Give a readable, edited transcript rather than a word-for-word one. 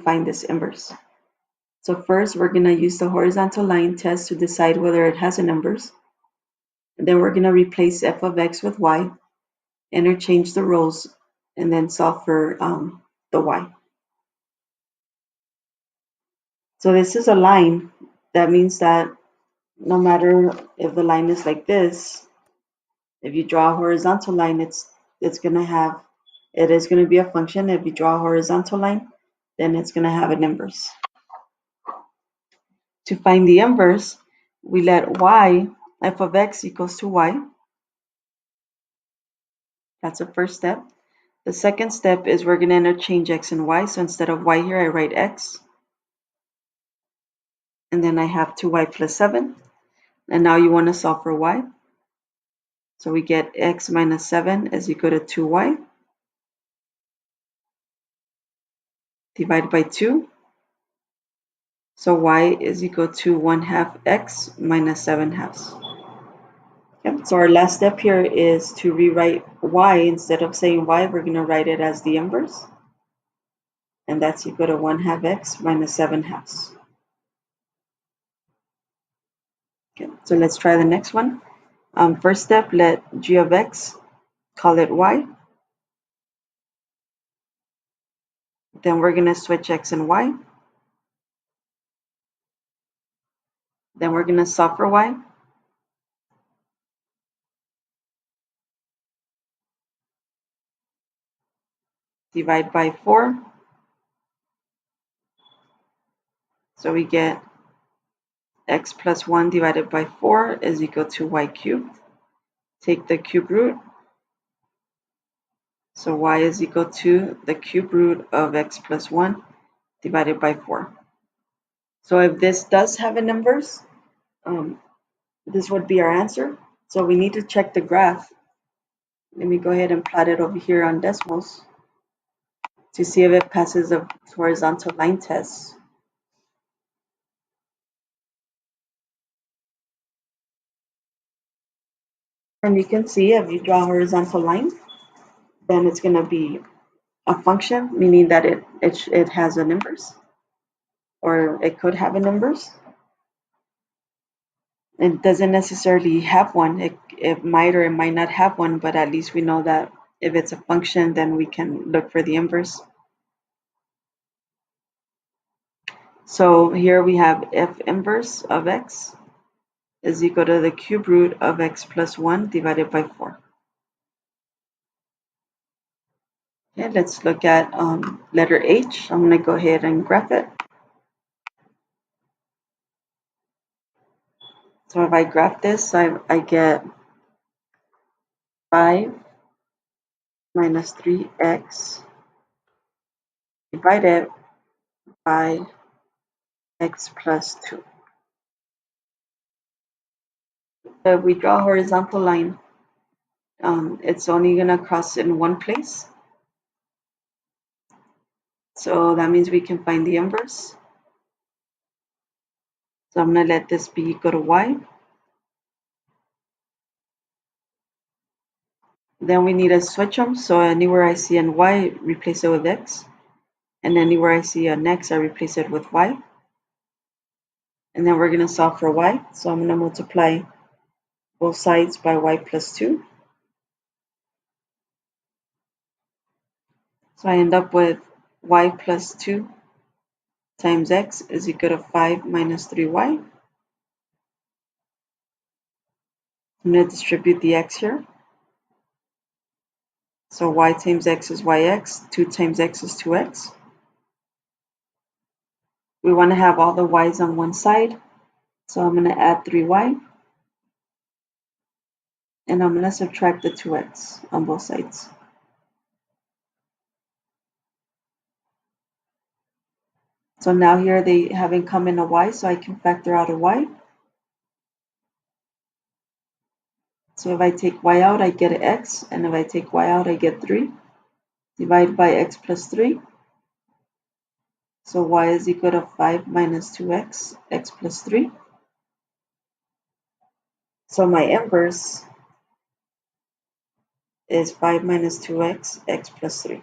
find this inverse. So first, we're going to use the horizontal line test to decide whether it has an inverse. And then we're going to replace f of x with y, interchange the rows, and then solve for the y. So this is a line. That means that no matter if the line is like this, if you draw a horizontal line, it is going to be a function. If you draw a horizontal line, then it's going to have an inverse. To find the inverse, we let y, f of x equals to y. That's the first step. The second step is we're going to interchange x and y. So instead of y here, I write x. And then I have 2y plus 7. And now you want to solve for y. So we get x minus 7 is equal to 2y divided by 2. So y is equal to 1/2 x minus 7/2. Yep. So our last step here is to rewrite y. Instead of saying y, we're going to write it as the inverse. And that's equal to 1/2 x minus 7/2. Okay, so let's try the next one. First step, let g of x, call it y. Then we're going to switch x and y. Then we're going to solve for y. Divide by 4. So we get x plus 1 divided by 4 is equal to y cubed. Take the cube root. So y is equal to the cube root of x plus 1 divided by 4. So if this does have an inverse, this would be our answer. So we need to check the graph. Let me go ahead and plot it over here on decimals to see if it passes the horizontal line test. And you can see if you draw a horizontal line, then it's going to be a function, meaning that it has an inverse, or it could have an inverse. It doesn't necessarily have one. It might or it might not have one, but at least we know that if it's a function, then we can look for the inverse. So here we have f inverse of x is equal to the cube root of x plus 1 divided by 4. Okay, let's look at letter H. I'm going to go ahead and graph it. So if I graph this, I get 5 minus 3x divided by x plus 2. So if we draw a horizontal line, it's only going to cross in one place. So that means we can find the inverse. So I'm going to let this be equal to y. Then we need to switch them. So anywhere I see an y, replace it with x. And anywhere I see an x, I replace it with y. And then we're going to solve for y. So I'm going to multiply both sides by y plus 2. So I end up with y plus 2 times x is equal to 5 minus 3y. I'm going to distribute the x here. So y times x is yx, 2 times x is 2x. We want to have all the y's on one side. So I'm going to add 3y. And I'm going to subtract the 2x on both sides. So now here they have in common a y, so I can factor out a y. So if I take y out, I get an x. And if I take y out, I get 3. Divide by x plus 3. So y is equal to 5 minus 2x, x plus 3. So my inverse is 5 minus 2x, x plus 3.